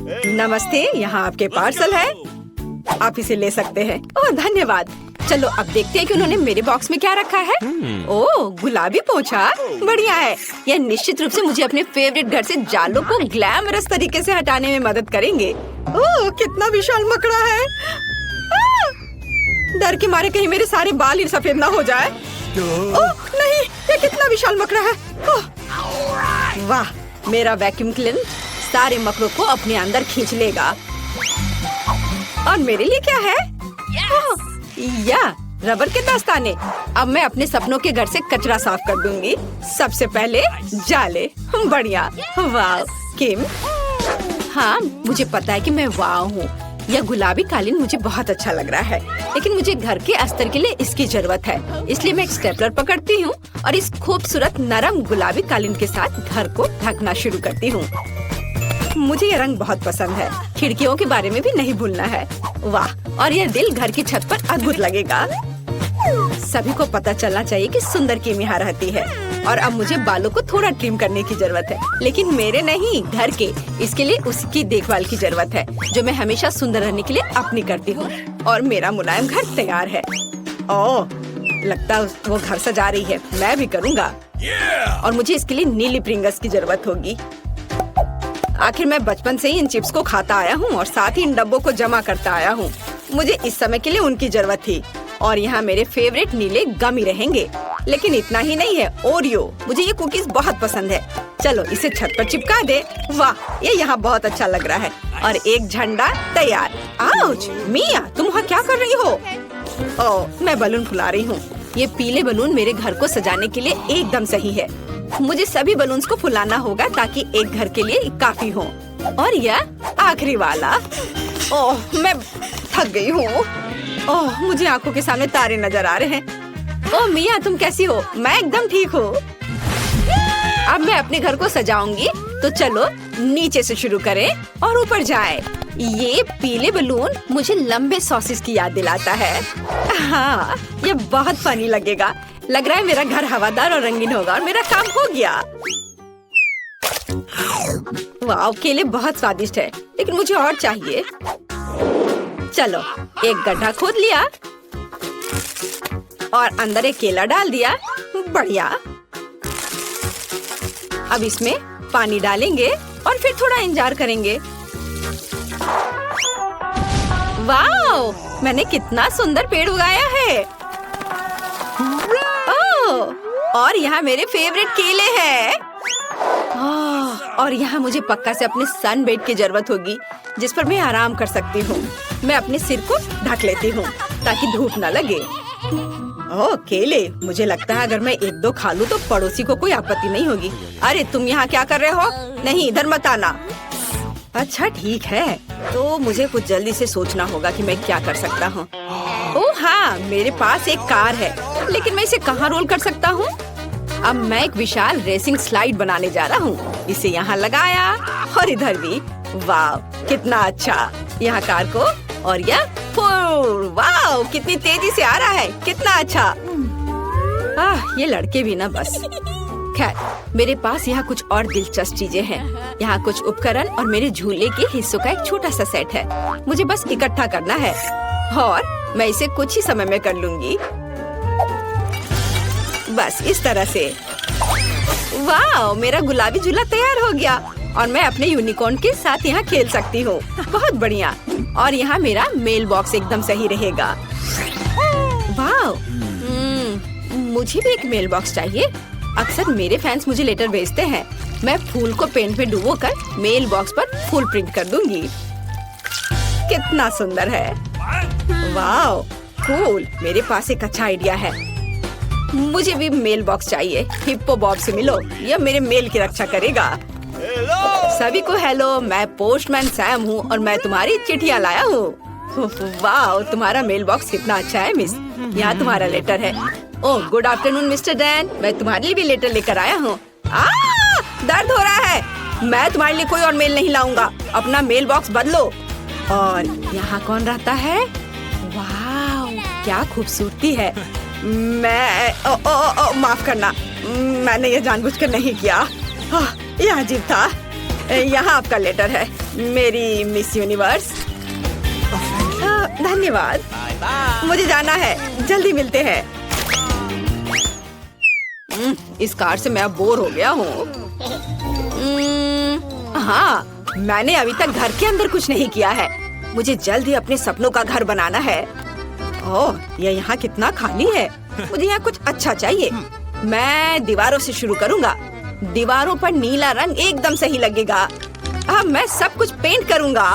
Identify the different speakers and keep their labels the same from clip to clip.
Speaker 1: नमस्ते, यहाँ आपके पार्सल है। आप इसे ले सकते हैं। ओह धन्यवाद। चलो अब देखते हैं कि उन्होंने मेरे बॉक्स में क्या रखा है। ओह गुलाबी पोंछा, बढ़िया है। यह निश्चित रूप से मुझे अपने फेवरेट घर से जालों को ग्लैमरस तरीके से हटाने में मदद करेंगे। ओह कितना विशाल मकड़ा है। डर के मारे कहीं मेरे सारे बाल ही सफेद ना हो जाए। ओह नहीं, ये कितना विशाल मकड़ा है। वाह, मेरा वैक्यूम क्लीनर सारे मकड़ों को अपने अंदर खींच लेगा। और मेरे लिए क्या है? या रबर के दस्ताने। अब मैं अपने सपनों के घर से कचरा साफ कर दूंगी। सबसे पहले जाले। बढ़िया। वाह किम। हाँ मुझे पता है कि मैं वाह हूँ। यह गुलाबी कालीन मुझे बहुत अच्छा लग रहा है, लेकिन मुझे घर के अस्तर के लिए इसकी जरूरत है। इसलिए मैं एक स्टेपलर पकड़ती हूँ और इस खूबसूरत नरम गुलाबी कालीन के साथ घर को ढकना शुरू करती हूँ। मुझे यह रंग बहुत पसंद है। खिड़कियों के बारे में भी नहीं भूलना है। वाह, और यह दिल घर की छत पर अद्भुत लगेगा। सभी को पता चलना चाहिए कि सुंदर किम यहाँ रहती है। और अब मुझे बालों को थोड़ा ट्रिम करने की जरूरत है, लेकिन मेरे नहीं, घर के। इसके लिए उसकी देखभाल की जरूरत है, जो मैं हमेशा सुंदर रहने के लिए अपनी करती हूँ। और मेरा मुलायम घर तैयार है। ओह, लगता है वो घर सजा रही है। मैं भी करूँगा। और मुझे इसके लिए नीली प्रिंगल्स की जरूरत होगी। आखिर मैं बचपन से ही इन चिप्स को खाता आया हूँ और साथ ही इन डब्बों को जमा करता आया हूँ। मुझे इस समय के लिए उनकी जरूरत थी। और यहाँ मेरे फेवरेट नीले गमी रहेंगे। लेकिन इतना ही नहीं है, ओरियो। मुझे ये कुकीज बहुत पसंद है। चलो इसे छत पर चिपका दे। वाह, ये यहाँ बहुत अच्छा लग रहा है। और एक झंडा तैयार। आउच, मिया तुम वहाँ क्या कर रही हो? ओह, मैं बलून फुला रही हूँ। ये पीले बलून मेरे घर को सजाने के लिए एकदम सही है। मुझे सभी बलून्स को फुलाना होगा ताकि एक घर के लिए काफी हो। और यह आखिरी वाला। ओह, मैं थक गई हूँ। ओह, मुझे आंखों के सामने तारे नजर आ रहे हैं। ओह मिया, तुम कैसी हो? मैं एकदम ठीक हूँ। अब मैं अपने घर को सजाऊंगी, तो चलो नीचे से शुरू करें और ऊपर जाएं। ये पीले बलून मुझे लंबे सॉसेस की याद दिलाता है। हाँ, ये बहुत फनी लगेगा। लग रहा है मेरा घर हवादार और रंगीन होगा और मेरा काम हो गया। वाह, केले बहुत स्वादिष्ट है, लेकिन मुझे और चाहिए। चलो, एक गड्ढा खोद लिया और अंदर एक केला डाल दिया। बढ़िया। अब इसमें पानी डालेंगे और फिर थोड़ा इंतजार करेंगे। वाह, मैंने कितना सुंदर पेड़ उगाया है। ओह, और यहाँ मेरे फेवरेट केले हैं। और यहाँ मुझे पक्का से अपने सन बेड की जरूरत होगी, जिस पर मैं आराम कर सकती हूँ। मैं अपने सिर को ढक लेती हूँ ताकि धूप न लगे। ओह केले, मुझे लगता है अगर मैं एक दो खा लूँ तो पड़ोसी को कोई आपत्ति नहीं होगी। अरे तुम यहाँ क्या कर रहे हो? नहीं, इधर मत आना। अच्छा ठीक है, तो मुझे कुछ जल्दी से सोचना होगा कि मैं क्या कर सकता हूँ। ओह हाँ, मेरे पास एक कार है, लेकिन मैं इसे कहाँ रोल कर सकता हूँ? अब मैं एक विशाल रेसिंग स्लाइड बनाने जा रहा हूँ। इसे यहाँ लगाया और इधर भी। वाह कितना अच्छा। यहाँ कार को और यह वाह कितनी तेजी से आ रहा है। कितना अच्छा। ये लड़के भी ना बस। खैर, मेरे पास यहाँ कुछ और दिलचस्प चीजें हैं। यहाँ कुछ उपकरण और मेरे झूले के हिस्सों का एक छोटा सा सेट है। मुझे बस इकट्ठा करना है और मैं इसे कुछ ही समय में कर लूंगी। बस इस तरह से। वाह, मेरा गुलाबी झूला तैयार हो गया और मैं अपने यूनिकॉर्न के साथ यहाँ खेल सकती हूँ। बहुत बढ़िया। और यहाँ मेरा मेल बॉक्स एकदम सही रहेगा। वाह, मुझे भी एक मेल बॉक्स चाहिए। अक्सर मेरे फैंस मुझे लेटर भेजते हैं। मैं फूल को पेंट में डुबोकर मेल बॉक्स पर फूल प्रिंट कर दूंगी। कितना सुंदर है। वाह कूल, मेरे पास एक अच्छा आइडिया है। मुझे भी मेल बॉक्स चाहिए। हिप्पो बॉब से मिलो, यह मेरे मेल की रक्षा करेगा। सभी को हेलो, मैं पोस्टमैन सैम हूँ और मैं तुम्हारी चिट्ठियाँ लाया हूँ। वाह, तुम्हारा मेल बॉक्स कितना अच्छा है मिस। यहाँ तुम्हारा लेटर है। Oh good afternoon mister Dan, मैं तुम्हारे लिए भी लेटर लेकर आया हूँ। दर्द हो रहा है। मैं तुम्हारे लिए कोई और मेल नहीं लाऊंगा। अपना मेल बॉक्स बदलो। और यहाँ कौन रहता है? वाह क्या खूबसूरती है। मैं माफ करना, मैंने ये जानबूझकर नहीं किया। यह अजीब था। यहाँ आपका लेटर है। मेरी मिस यूनिवर्स। धन्यवाद, मुझे जाना है, जल्दी मिलते हैं। इस कार से मैं बोर हो गया हूँ। हाँ, मैंने अभी तक घर के अंदर कुछ नहीं किया है। मुझे जल्द ही अपने सपनों का घर बनाना है। ओह, ये यहाँ कितना खाली है। मुझे यहाँ कुछ अच्छा चाहिए। मैं दीवारों से शुरू करूँगा। दीवारों पर नीला रंग एकदम सही लगेगा। अब मैं सब कुछ पेंट करूँगा।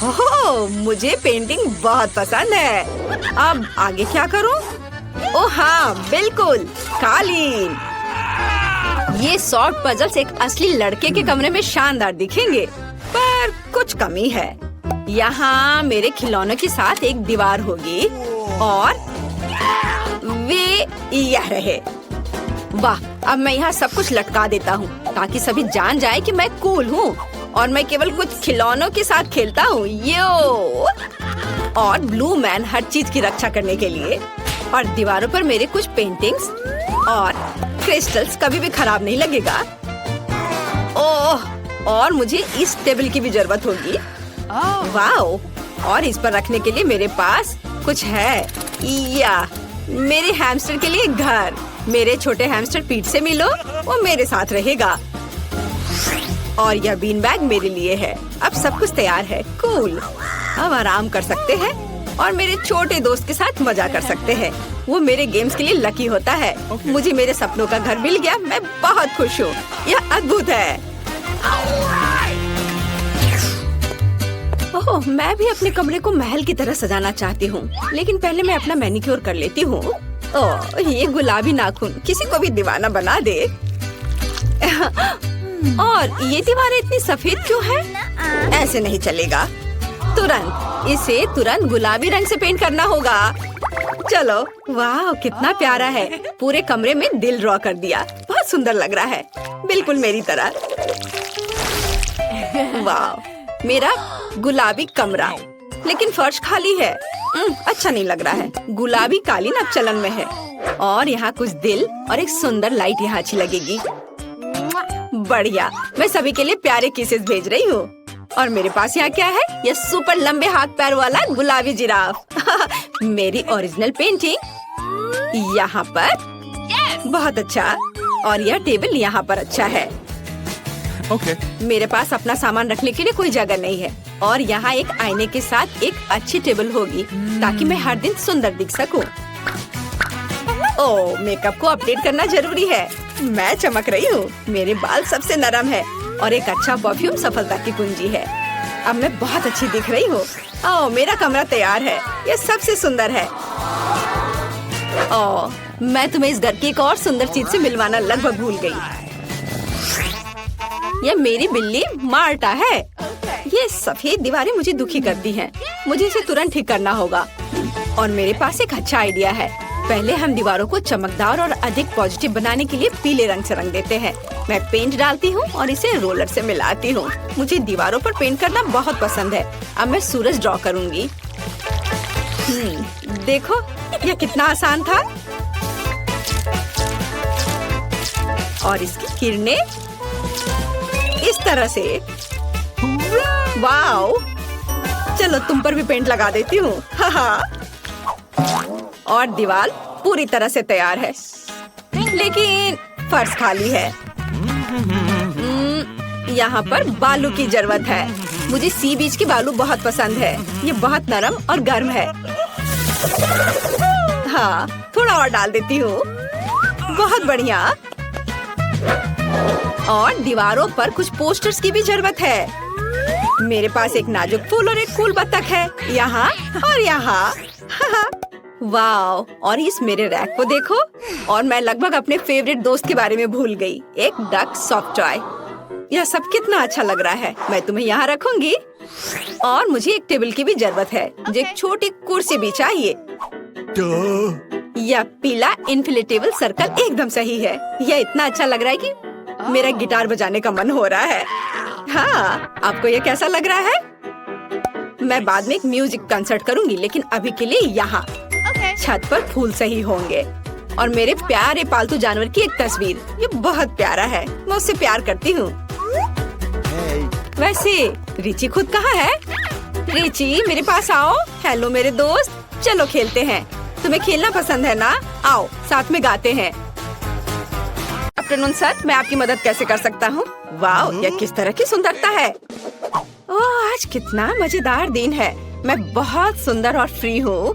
Speaker 1: ओह, मुझे पेंटिंग बहुत पसंद है। अब आगे क्या करूँ? ओह हाँ, बिल्कुल, कालीन। ये सॉर्ट पजल्स एक असली लड़के के कमरे में शानदार दिखेंगे, पर कुछ कमी है। यहाँ मेरे खिलौनों के साथ एक दीवार होगी और वे यह रहे। वाह, अब मैं यहाँ सब कुछ लटका देता हूँ ताकि सभी जान जाए कि मैं कूल हूँ और मैं केवल कुछ खिलौनों के साथ खेलता हूँ। यो, और ब्लू मैन हर चीज की रक्षा करने के लिए। और दीवारों पर मेरे कुछ पेंटिंग्स और क्रिस्टल्स कभी भी खराब नहीं लगेगा। ओह, और मुझे इस टेबल की भी जरूरत होगी। वाओ, और इस पर रखने के लिए मेरे पास कुछ है। या मेरे हैमस्टर के लिए घर। मेरे छोटे हैमस्टर पीठ से मिलो, वो मेरे साथ रहेगा। और यह बीन बैग मेरे लिए है। अब सब कुछ तैयार है। कूल, अब आराम कर सकते हैं और मेरे छोटे दोस्त के साथ मजा कर सकते हैं। वो मेरे गेम्स के लिए लकी होता है। मुझे मेरे सपनों का घर मिल गया। मैं बहुत खुश हूँ। यह अद्भुत है। ओह, मैं भी अपने कमरे को महल की तरह सजाना चाहती हूँ, लेकिन पहले मैं अपना मैनिक्योर कर लेती हूँ। ओह, ये गुलाबी नाखून किसी को भी दीवाना बना दे। और ये दीवारें इतनी सफेद क्यों है? ऐसे नहीं चलेगा। इसे तुरंत गुलाबी रंग से पेंट करना होगा। चलो, वाह, कितना प्यारा है। पूरे कमरे में दिल ड्रॉ कर दिया। बहुत सुंदर लग रहा है, बिल्कुल मेरी तरह। वाह, मेरा गुलाबी कमरा, लेकिन फर्श खाली है। अच्छा नहीं लग रहा है। गुलाबी कालीन अब चलन में है और यहाँ कुछ दिल और एक सुंदर लाइट यहाँ अच्छी लगेगी। बढ़िया, मैं सभी के लिए प्यारे किसेस भेज रही हूँ। और मेरे पास यहाँ क्या है? यह सुपर लंबे हाथ पैर वाला गुलाबी जिराफ। मेरी ओरिजिनल पेंटिंग यहाँ पर। बहुत अच्छा। और यह टेबल यहाँ पर अच्छा है। मेरे पास अपना सामान रखने के लिए कोई जगह नहीं है और यहाँ एक आईने के साथ एक अच्छी टेबल होगी ताकि मैं हर दिन सुंदर दिख सकूं। ओह, मेकअप को अपडेट करना जरूरी है। मैं चमक रही हूँ। मेरे बाल सबसे नरम है और एक अच्छा परफ्यूम सफलता की कुंजी है। अब मैं बहुत अच्छी दिख रही हूँ। ओह, मेरा कमरा तैयार है। यह सबसे सुंदर है। ओह, मैं तुम्हें इस घर की एक और सुंदर चीज से मिलवाना लगभग भूल गई। यह मेरी बिल्ली मार्टा है। ये सफेद दीवारें मुझे दुखी करती हैं। मुझे इसे तुरंत ठीक करना होगा। और मेरे पास एक अच्छा आइडिया है। पहले हम दीवारों को चमकदार और अधिक पॉजिटिव बनाने के लिए पीले रंग से रंग देते हैं। मैं पेंट डालती हूँ और इसे रोलर से मिलाती हूँ। मुझे दीवारों पर पेंट करना बहुत पसंद है। अब मैं सूरज ड्रॉ करूँगी। देखो, यह कितना आसान था। और इसकी किरणें इस तरह से। वाओ, चलो तुम पर भी पेंट लगा देती हूँ। और दीवार पूरी तरह से तैयार है, लेकिन फर्श खाली है। यहाँ पर बालू की जरूरत है। मुझे सी बीच की बालू बहुत पसंद है। ये बहुत नरम और गर्म है। हाँ, थोड़ा और डाल देती हूँ। बहुत बढ़िया। और दीवारों पर कुछ पोस्टर्स की भी जरूरत है। मेरे पास एक नाजुक फूल और एक कूल बत्तख है, यहाँ और यहाँ। वाओ, और इस मेरे रैक को देखो। और मैं लगभग अपने फेवरेट दोस्त के बारे में भूल गई, एक डक सॉफ्ट टॉय। यह सब कितना अच्छा लग रहा है। मैं तुम्हें यहाँ रखूंगी। और मुझे एक टेबल की भी जरूरत है। मुझे एक छोटी कुर्सी भी चाहिए। यह पीला इन्फ्लेटेबल सर्कल एकदम सही है। यह इतना अच्छा लग रहा है कि मेरा गिटार बजाने का मन हो रहा है। हाँ, आपको यह कैसा लग रहा है? मैं बाद में एक म्यूजिक कंसर्ट करूंगी, लेकिन अभी के लिए यहाँ छत पर फूल सही होंगे। और मेरे प्यारे पालतू जानवर की एक तस्वीर। ये बहुत प्यारा है। मैं उससे प्यार करती हूँ। वैसे रिची खुद कहाँ है? रिची मेरे पास आओ। हेलो मेरे दोस्त, चलो खेलते हैं। तुम्हें खेलना पसंद है ना? आओ साथ में गाते हैं। आफ्टरनून सर, मैं आपकी मदद कैसे कर सकता हूँ? वाह, यह किस तरह की सुंदरता है। ओह, आज कितना मजेदार दिन है। मैं बहुत सुंदर और फ्री हूँ।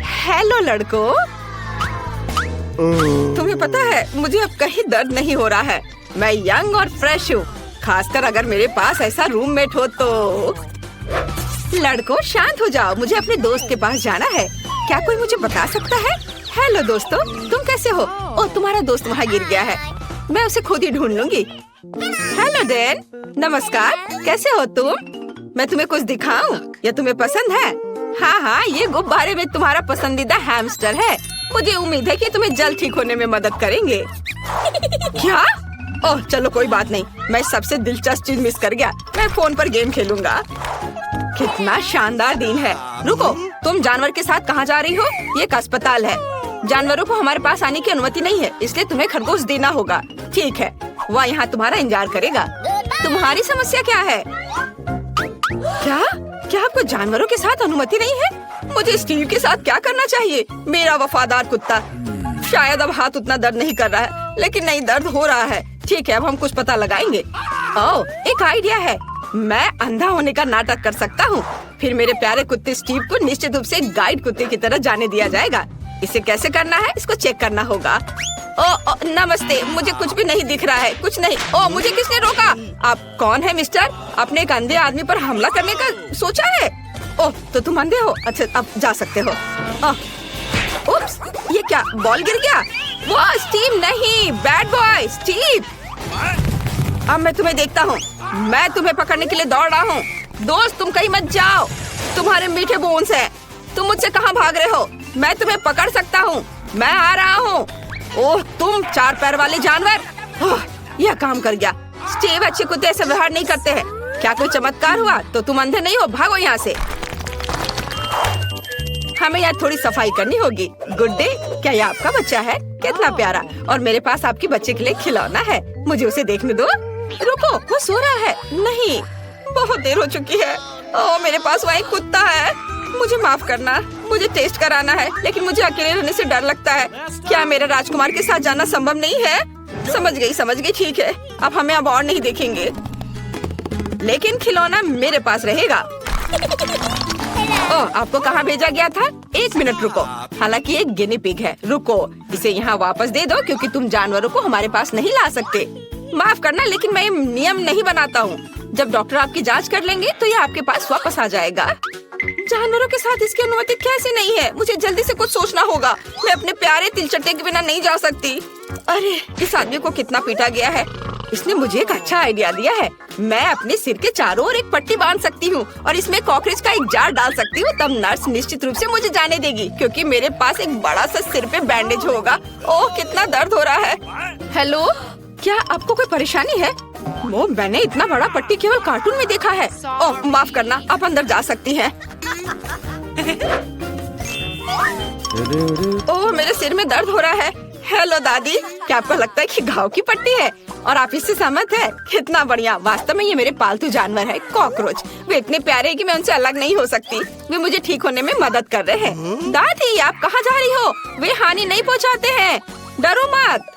Speaker 1: हेलो लड़कों, तुम्हें पता है मुझे अब कहीं दर्द नहीं हो रहा है। मैं यंग और फ्रेश हूँ, खासकर अगर मेरे पास ऐसा रूममेट हो तो। लड़कों शांत हो जाओ, मुझे अपने दोस्त के पास जाना है। क्या कोई मुझे बता सकता है? हेलो दोस्तों, तुम कैसे हो? ओह, तुम्हारा दोस्त वहाँ गिर गया है। मैं उसे खुद ही ढूंढ लूंगी। हेलो डैन, नमस्कार, कैसे हो तुम? मैं तुम्हें कुछ दिखाऊं? या तुम्हें पसंद है? हाँ हाँ, ये गुब्बारे में तुम्हारा पसंदीदा हैमस्टर है। मुझे उम्मीद है कि तुम्हें जल्द ठीक होने में मदद करेंगे। क्या? ओह चलो कोई बात नहीं, मैं सबसे दिलचस्प चीज मिस कर गया। मैं फोन पर गेम खेलूंगा। कितना शानदार दिन है। रुको, तुम जानवर के साथ कहाँ जा रही हो? ये एक अस्पताल है। जानवरों को हमारे पास आने की अनुमति नहीं है, इसलिए तुम्हें खरगोश देना होगा। ठीक है, वह यहाँ तुम्हारा इंतजार करेगा। तुम्हारी समस्या क्या है? क्या? क्या आपको जानवरों के साथ अनुमति नहीं है? मुझे स्टीव के साथ क्या करना चाहिए? मेरा वफादार कुत्ता। शायद अब हाथ उतना दर्द नहीं कर रहा है, लेकिन नहीं, दर्द हो रहा है। ठीक है, अब हम कुछ पता लगाएंगे। ओह, एक आइडिया है। मैं अंधा होने का नाटक कर सकता हूँ। फिर मेरे प्यारे कुत्ते स्टीव को निश्चित रूप से गाइड कुत्ते की तरह जाने दिया जाएगा। इसे कैसे करना है, इसको चेक करना होगा। ओ, नमस्ते, मुझे कुछ भी नहीं दिख रहा है। कुछ नहीं। ओ, मुझे किसने रोका? आप कौन है मिस्टर? आपने एक अंधे आदमी पर हमला करने का सोचा है? ओह, तो तुम अंधे हो? अच्छा, अब जा सकते हो। उप्स, ये क्या, बॉल गिर गया? वो स्टीव नहीं, बैड बॉय स्टीव। अब मैं तुम्हें देखता हूँ। मैं तुम्हें पकड़ने के लिए दौड़ रहा हूँ। दोस्त, तुम कहीं मत जाओ। तुम्हारे मीठे बोन्स हैं। तुम मुझसे कहाँ भाग रहे हो? मैं तुम्हें पकड़ सकता हूँ। मैं आ रहा हूँ। ओह, तुम 4 पैर वाले जानवर। ओह, यह काम कर गया। स्टीव, अच्छे कुत्ते ऐसे व्यवहार नहीं करते हैं। क्या कोई चमत्कार हुआ? तो तुम अंधे नहीं हो, भागो यहाँ से। हमें यहाँ थोड़ी सफाई करनी होगी। गुड डे, क्या ये आपका बच्चा है? कितना प्यारा। और मेरे पास आपके बच्चे के लिए खिलौना है, मुझे उसे देखने दो। रुको, वो सो रहा है। नहीं, बहुत देर हो चुकी है। ओह, मेरे पास वहाँ एक कुत्ता है। मुझे माफ करना, मुझे टेस्ट कराना है, लेकिन मुझे अकेले रहने से डर लगता है। क्या मेरे राजकुमार के साथ जाना संभव नहीं है? समझ गई, ठीक है। अब हमें अब और नहीं देखेंगे, लेकिन खिलौना मेरे पास रहेगा। ओह, आपको कहाँ भेजा गया था? 1 मिनट रुको। हालांकि एक गिनी पिग है। रुको, इसे यहाँ वापस दे दो, क्योंकि तुम जानवरों को हमारे पास नहीं ला सकते। माफ करना, लेकिन मैं नियम नहीं बनाता हूँ। जब डॉक्टर आपकी जांच कर लेंगे तो ये आपके पास वापस आ जाएगा। जानवरों के साथ इसकी अनुमति कैसे नहीं है? मुझे जल्दी से कुछ सोचना होगा। मैं अपने प्यारे तिलचट्टे के बिना नहीं जा सकती। अरे, इस आदमी को कितना पीटा गया है। इसने मुझे एक अच्छा आइडिया दिया है। मैं अपने सिर के चारों ओर एक पट्टी बांध सकती हूँ और इसमें कॉकरोच का एक जार डाल सकती हूँ। तब नर्स निश्चित रूप से मुझे जाने देगी, क्योंकि मेरे पास एक बड़ा सा सिर पे बैंडेज होगा। ओह, कितना दर्द हो रहा है। हेलो, क्या आपको कोई परेशानी है? वो मैंने इतना बड़ा पट्टी केवल कार्टून में देखा है। ओह, माफ करना, आप अंदर जा सकती हैं। ओह, मेरे सिर में दर्द हो रहा है। हेलो दादी, क्या आपको लगता है कि घाव की पट्टी है और आप इससे सहमत है? कितना बढ़िया। वास्तव में ये मेरे पालतू जानवर है, कॉकरोच। वे इतने प्यारे हैं कि मैं उनसे अलग नहीं हो सकती। वे मुझे ठीक होने में मदद कर रहे हैं। दादी, आप कहाँ जा रही हो? वे हानि नहीं पहुँचाते हैं, डरो मत।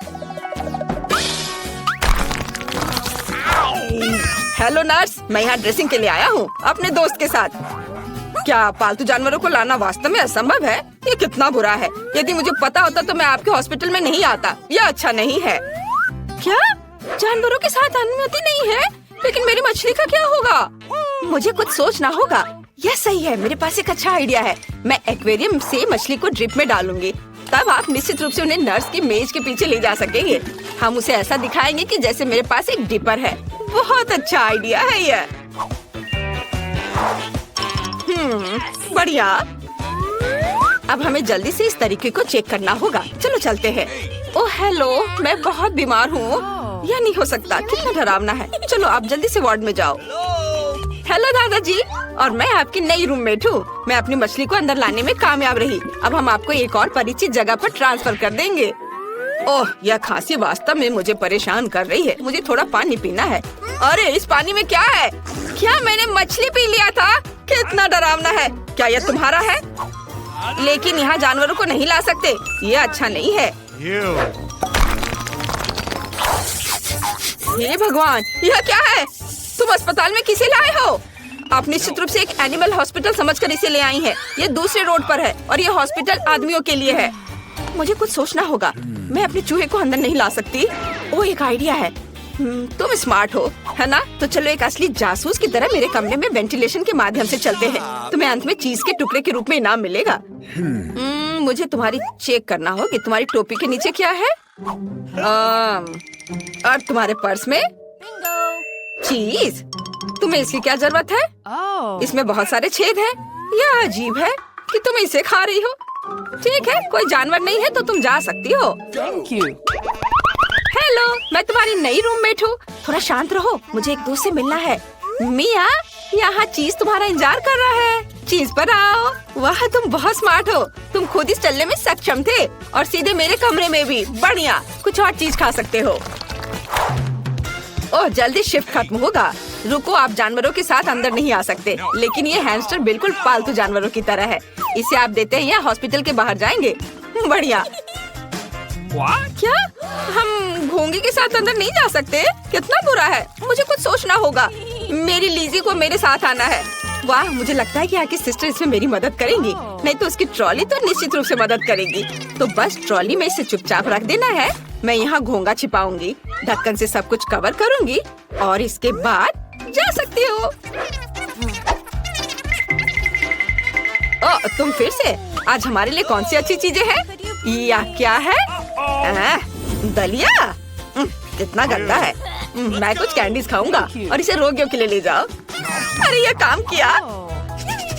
Speaker 1: हेलो नर्स, मैं यहाँ ड्रेसिंग के लिए आया हूँ अपने दोस्त के साथ। क्या पालतू जानवरों को लाना वास्तव में असंभव है? ये कितना बुरा है। यदि मुझे पता होता तो मैं आपके हॉस्पिटल में नहीं आता। यह अच्छा नहीं है। क्या? जानवरों के साथ अनुमति नहीं है? लेकिन मेरी मछली का क्या होगा? मुझे कुछ सोचना होगा। यह सही है, मेरे पास एक अच्छा आइडिया है। मैं एक्वेरियम से मछली को ड्रिप में डालूंगी। तब आप निश्चित रूप से उन्हें नर्स की मेज के पीछे ले जा सकेंगे। हम उसे ऐसा दिखाएंगे कि जैसे मेरे पास एक डिपर है। बहुत अच्छा आइडिया है यह। बढ़िया। अब हमें जल्दी से इस तरीके को चेक करना होगा। चलो चलते हैं। ओह हेलो, मैं बहुत बीमार हूँ। यह नहीं हो सकता, कितना डरावना है। चलो आप जल्दी से वार्ड में जाओ। हेलो दादाजी, और मैं आपकी नई रूममेट हूँ। मैं अपनी मछली को अंदर लाने में कामयाब रही। अब हम आपको एक और परिचित जगह पर ट्रांसफर कर देंगे। ओह, यह खांसी वास्तव में मुझे परेशान कर रही है। मुझे थोड़ा पानी पीना है। अरे इस पानी में क्या है? क्या मैंने मछली पी लिया था? कितना डरावना है। क्या यह तुम्हारा है? लेकिन यहाँ जानवरों को नहीं ला सकते। ये अच्छा नहीं है। हे भगवान, यह क्या है? तुम अस्पताल में किसे लाए हो? आप निश्चित रूप से एक एनिमल हॉस्पिटल समझकर इसे ले आई हैं। ये दूसरे रोड पर है और ये हॉस्पिटल आदमियों के लिए है। मुझे कुछ सोचना होगा। मैं अपने चूहे को अंदर नहीं ला सकती। ओह, एक आइडिया है। तुम स्मार्ट हो, है ना? तो चलो एक असली जासूस की तरह मेरे कमरे में वेंटिलेशन के माध्यम से चलते हैं। तुम्हें अंत में चीज के टुकड़े के रूप में इनाम मिलेगा। मुझे तुम्हारी चेक करना हो कि तुम्हारी टोपी के नीचे क्या है। और तुम्हारे पर्स में चीज। तुम्हें इसकी क्या जरूरत है? इसमें बहुत सारे छेद हैं। यह अजीब है कि तुम इसे खा रही हो। ठीक है, कोई जानवर नहीं है तो तुम जा सकती हो।
Speaker 2: Thank you.
Speaker 1: हेलो, मैं तुम्हारी नई रूममेट हूँ। थोड़ा शांत रहो, मुझे एक दोस्त से मिलना है। मिया, यहाँ चीज तुम्हारा इंतजार कर रहा है। चीज पर आओ। वाह, तुम बहुत स्मार्ट हो। तुम खुद इस चलने में सक्षम थे और सीधे मेरे कमरे में भी। बढ़िया, कुछ और चीज खा सकते हो। ओह, जल्दी शिफ्ट खत्म होगा। रुको, आप जानवरों के साथ अंदर नहीं आ सकते। लेकिन ये हैमस्टर बिल्कुल पालतू जानवरों की तरह है। इसे आप देते हैं या हॉस्पिटल के बाहर जाएंगे। बढ़िया। क्या हम घोंगे के साथ अंदर नहीं जा सकते? कितना बुरा है। मुझे कुछ सोचना होगा। मेरी लीजी को मेरे साथ आना है। वाह, मुझे लगता है कि आपकी सिस्टर इसमें मेरी मदद करेंगी। नहीं तो उसकी ट्रॉली तो निश्चित रूप से मदद करेगी। तो बस ट्रॉली में इसे चुपचाप रख देना है। मैं यहाँ घोंगा छिपाऊंगी, ढक्कन से सब कुछ कवर करूंगी और इसके बाद जा सकती हो। तुम फिर से? आज हमारे लिए कौन सी अच्छी चीजें हैं? या क्या है? दलिया? कितना गंदा है। मैं कुछ कैंडीज खाऊंगा और इसे रोगियों के लिए ले जाओ। अरे ये काम किया।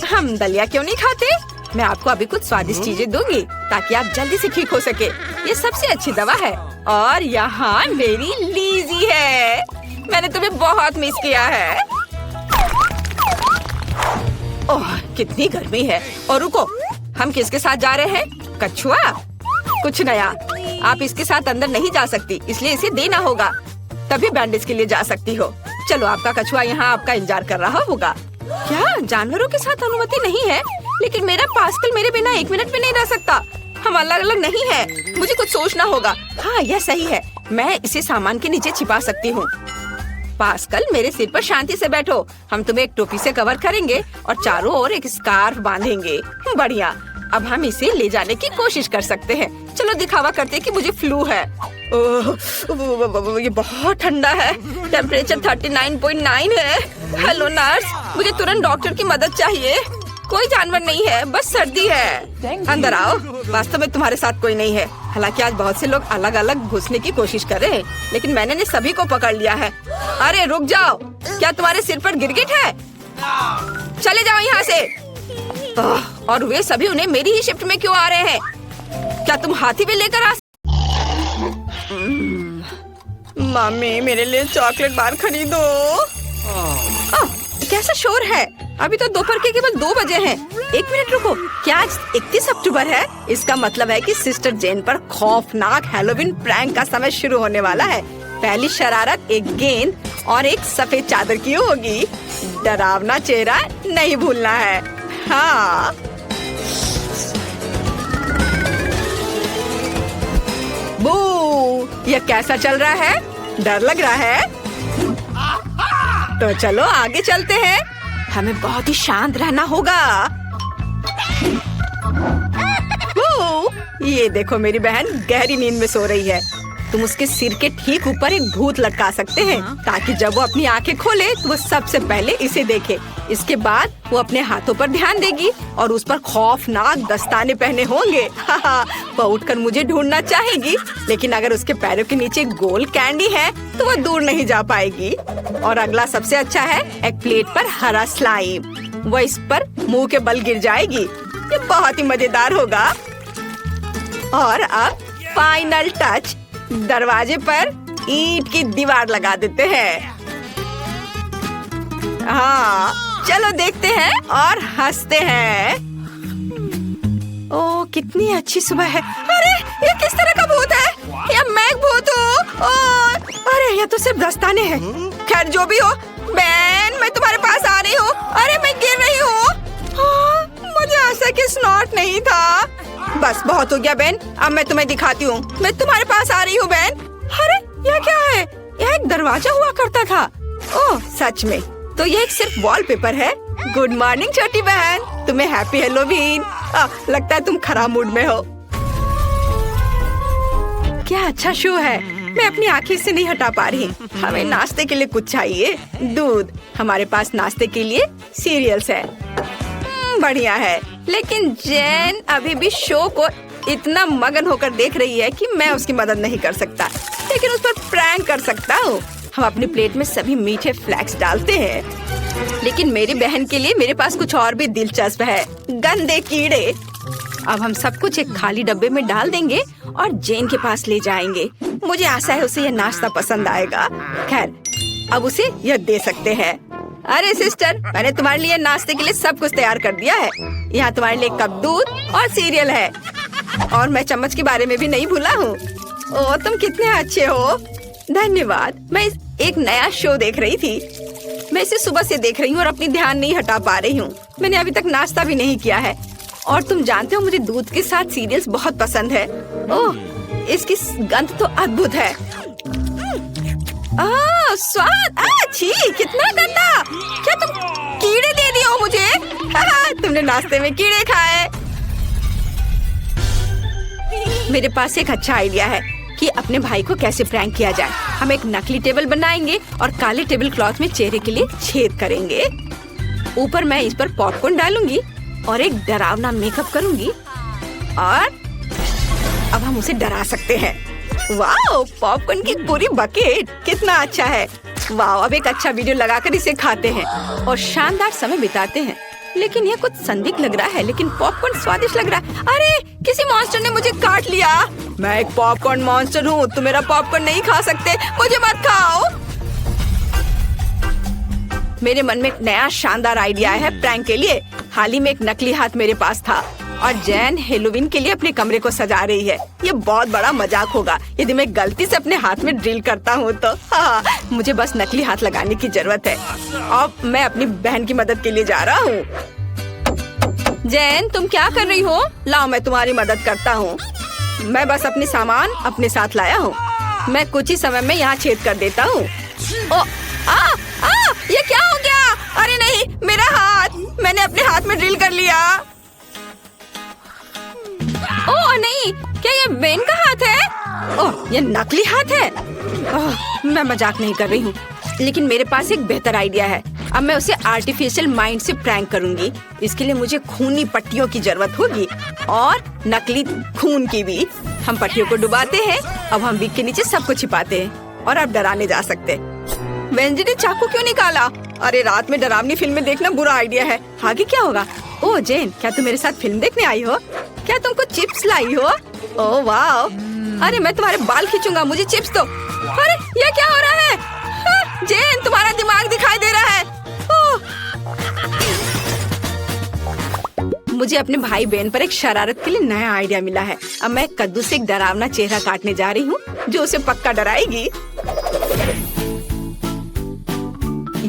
Speaker 1: हम दलिया क्यों नहीं खाते? मैं आपको अभी कुछ स्वादिष्ट चीजें दूंगी ताकि आप जल्दी से ठीक हो सके। ये सबसे अच्छी दवा है। और यहाँ मेरी लीजी है। मैंने तुम्हें बहुत मिस किया है। ओह, कितनी गर्मी है। और रुको, हम किसके साथ जा रहे हैं? कछुआ? कुछ नया। आप इसके साथ अंदर नहीं जा सकती, इसलिए इसे देना होगा, तभी बैंडेज के लिए जा सकती हो। चलो, आपका कछुआ यहाँ आपका इंतजार कर रहा होगा। क्या जानवरों के साथ अनुमति नहीं है? लेकिन मेरा पास्कल मेरे बिना 1 मिनट भी नहीं रह सकता। हम अलग अलग नहीं है। मुझे कुछ सोचना होगा। हाँ, यह सही है। मैं इसे सामान के नीचे छिपा सकती हूँ। पास्कल, मेरे सिर पर शांति से बैठो। हम तुम्हें एक टोपी से कवर करेंगे और चारों ओर एक स्कार्फ बांधेंगे। बढ़िया। अब हम इसे ले जाने की कोशिश कर सकते हैं। चलो दिखावा करते हैं कि मुझे फ्लू है। ओह, ये बहुत ठंडा है। टेम्परेचर 39.9 है। हेलो नर्स, मुझे तुरंत डॉक्टर की मदद चाहिए। कोई जानवर नहीं है, बस सर्दी है। अंदर आओ। वास्तव में तुम्हारे साथ कोई नहीं है। हालांकि आज बहुत से लोग अलग अलग घुसने की कोशिश कर रहे हैं, लेकिन मैंने ने सभी को पकड़ लिया है। अरे रुक जाओ, क्या तुम्हारे सिर पर गिरगिट है? चले जाओ यहाँ से। और वे सभी उन्हें मेरी ही शिफ्ट में क्यों आ रहे हैं? क्या तुम हाथी भी लेकर आ? मम्मी, मेरे लिए चॉकलेट बार खरीदो। कैसा शोर है? अभी तो दोपहर के केवल 2 बजे हैं। 1 मिनट रुको, क्या आज 31 अक्टूबर है? इसका मतलब है कि सिस्टर जेन पर खौफनाक हैलोवीन प्रैंक का समय शुरू होने वाला है। पहली शरारत एक गेंद और एक सफेद चादर की होगी। डरावना चेहरा नहीं भूलना है। हाँ, बू, ये कैसा चल रहा है? डर लग रहा है? तो चलो आगे चलते हैं। हमें बहुत ही शांत रहना होगा। ये देखो, मेरी बहन गहरी नींद में सो रही है। तुम उसके सिर के ठीक ऊपर एक भूत लटका सकते हैं ताकि जब वो अपनी आंखें खोले तो वो सबसे पहले इसे देखे। इसके बाद वो अपने हाथों पर ध्यान देगी और उस पर खौफनाक दस्ताने पहने होंगे। वो उठकर मुझे ढूंढना चाहेगी, लेकिन अगर उसके पैरों के नीचे गोल कैंडी है तो वो दूर नहीं जा पाएगी। और अगला सबसे अच्छा है, एक प्लेट पर हरा स्लाइम। वो इस पर मुंह के बल गिर जाएगी। ये बहुत ही मजेदार होगा। और अब फाइनल टच, दरवाजे पर ईंट की दीवार लगा देते हैं। हाँ, चलो देखते हैं और हंसते हैं। ओह, कितनी अच्छी सुबह है। अरे, ये किस तरह का भूत है? या मैं एक भूत हूँ? अरे ये तो सिर्फ दस्ताने हैं। खैर जो भी हो, बेन मैं तुम्हारे पास आ रही हूँ। अरे मैं गिर रही हूँ। मुझे आशा कि स्नॉट नहीं था। बस बहुत हो गया बेन, अब मैं तुम्हें दिखाती हूँ। मैं तुम्हारे पास आ रही हूँ बेन। अरे यह क्या है? यह एक दरवाजा हुआ करता था। ओह सच में, तो यह एक सिर्फ वॉलपेपर है। गुड मॉर्निंग छोटी बहन, तुम्हें हैप्पी हैलोवीन। लगता है तुम खराब मूड में हो। क्या अच्छा शो है। मैं अपनी आंखें से नहीं हटा पा रही। हमें नाश्ते के लिए कुछ चाहिए। दूध। हमारे पास नाश्ते के लिए सीरियल्स है। बढ़िया है, लेकिन जैन अभी भी शो को इतना मगन होकर देख रही है कि मैं उसकी मदद नहीं कर सकता, लेकिन उस पर प्रैंक कर सकता हूँ। हम अपनी प्लेट में सभी मीठे फ्लैक्स डालते हैं, लेकिन मेरी बहन के लिए मेरे पास कुछ और भी दिलचस्प है। गंदे कीड़े। अब हम सब कुछ एक खाली डब्बे में डाल देंगे और जेन के पास ले जाएंगे। मुझे आशा है उसे यह नाश्ता पसंद आएगा। खैर, अब उसे यह दे सकते हैं। अरे सिस्टर, मैंने तुम्हारे लिए नाश्ते के लिए सब कुछ तैयार कर दिया है। यहाँ तुम्हारे लिए कप दूध और सीरियल है, और मैं चम्मच के बारे में भी नहीं भूला हूँ। ओह तुम कितने अच्छे हो। धन्यवाद। मैं एक नया शो देख रही थी। मैं इसे सुबह से देख रही हूँ और अपनी ध्यान नहीं हटा पा रही हूँ। मैंने अभी तक नाश्ता भी नहीं किया है, और तुम जानते हो मुझे दूध के साथ सीरियल्स बहुत पसंद है। ओह इसकी गंध तो अद्भुत है। स्वाद। छी, कितना गंदा। क्या तुम कीड़े दे दिए हो मुझे? तुमने नाश्ते में कीड़े खाए। मेरे पास एक अच्छा आइडिया है कि अपने भाई को कैसे प्रैंक किया जाए। हम एक नकली टेबल बनाएंगे और काले टेबल क्लॉथ में चेहरे के लिए छेद करेंगे। ऊपर मैं इस पर पॉपकॉर्न डालूंगी और एक डरावना मेकअप करूंगी, और अब हम उसे डरा सकते हैं। वाओ, पॉपकॉर्न की पूरी बकेट, कितना अच्छा है। वाओ, अब एक अच्छा वीडियो लगाकर इसे खाते हैं और शानदार समय बिताते हैं। लेकिन यह कुछ संदिग्ध लग रहा है, लेकिन पॉपकॉर्न स्वादिष्ट लग रहा है। अरे किसी मॉन्स्टर ने मुझे काट लिया। मैं एक पॉपकॉर्न मॉन्स्टर हूँ, तुम मेरा पॉपकॉर्न नहीं खा सकते। मुझे मत खाओ। मेरे मन में एक नया शानदार आइडिया है प्रैंक के लिए। हाल ही में एक नकली हाथ मेरे पास था, और जैन हेलोवीन के लिए अपने कमरे को सजा रही है। ये बहुत बड़ा मजाक होगा यदि मैं गलती से अपने हाथ में ड्रिल करता हूँ तो। हाँ, मुझे बस नकली हाथ लगाने की जरूरत है। अब मैं अपनी बहन की मदद के लिए जा रहा हूँ। जैन तुम क्या कर रही हो? लाओ मैं तुम्हारी मदद करता हूँ। मैं बस अपनी सामान अपने साथ लाया हूँ। मैं कुछ ही समय में यहाँ छेद कर देता हूँ। ये क्या हो गया? अरे नहीं, मेरा हाथ। मैंने अपने हाथ में ड्रिल कर लिया। ओह नहीं, क्या ये बेन का हाथ है? ओह ये नकली हाथ है। मैं मजाक नहीं कर रही हूँ, लेकिन मेरे पास एक बेहतर आइडिया है। अब मैं उसे आर्टिफिशियल माइंड से प्रैंक करूंगी। इसके लिए मुझे खूनी पट्टियों की जरूरत होगी, और नकली खून की भी। हम पट्टियों को डुबाते हैं। अब हम विग के नीचे सब कुछ छिपाते हैं, और अब डराने जा सकते। वेंजी ने चाकू क्यों निकाला? अरे रात में डरावनी फिल्में देखना बुरा आइडिया है। आगे क्या होगा? ओह जेन, क्या तुम मेरे साथ फिल्म देखने आई हो? क्या तुम कुछ चिप्स लाई हो? ओह वाह। अरे मैं तुम्हारे बाल खींचूंगा, मुझे चिप्स दो। अरे ये क्या हो रहा है? जेन तुम्हारा दिमाग दिखाई दे रहा है। मुझे अपने भाई बहन पर एक शरारत के लिए नया आइडिया मिला है। अब मैं कद्दू से एक डरावना चेहरा काटने जा रही हूँ, जो उसे पक्का डराएगी।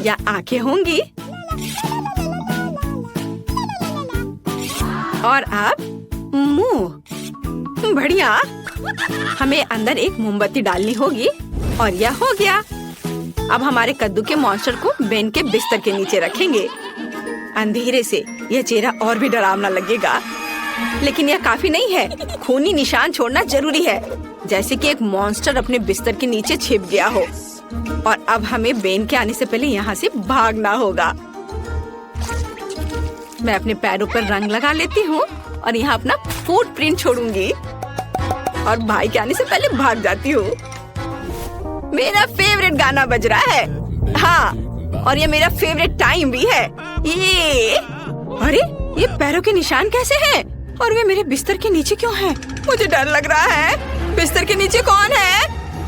Speaker 1: या आंखें होंगी, और अब मुंह। बढ़िया। हमें अंदर एक मोमबत्ती डालनी होगी, और यह हो गया। अब हमारे कद्दू के मॉन्स्टर को बेन के बिस्तर के नीचे रखेंगे। अंधेरे से यह चेहरा और भी डरावना लगेगा, लेकिन यह काफी नहीं है। खूनी निशान छोड़ना जरूरी है, जैसे कि एक मॉन्स्टर अपने बिस्तर के नीचे छिप गया हो। और अब हमें बेन के आने से पहले यहाँ से भागना होगा। मैं अपने पैरों पर रंग लगा लेती हूँ, और यहाँ अपना फुटप्रिंट छोड़ूंगी, और भाई के आने से पहले भाग जाती हूँ। मेरा फेवरेट गाना बज रहा है। हाँ, और ये मेरा फेवरेट टाइम भी है। ये अरे ये पैरों के निशान कैसे हैं? और वे मेरे बिस्तर के नीचे क्यों हैं? मुझे डर लग रहा है। बिस्तर के नीचे कौन है?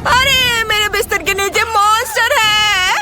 Speaker 1: अरे मेरे बिस्तर के नीचे मॉन्स्टर है।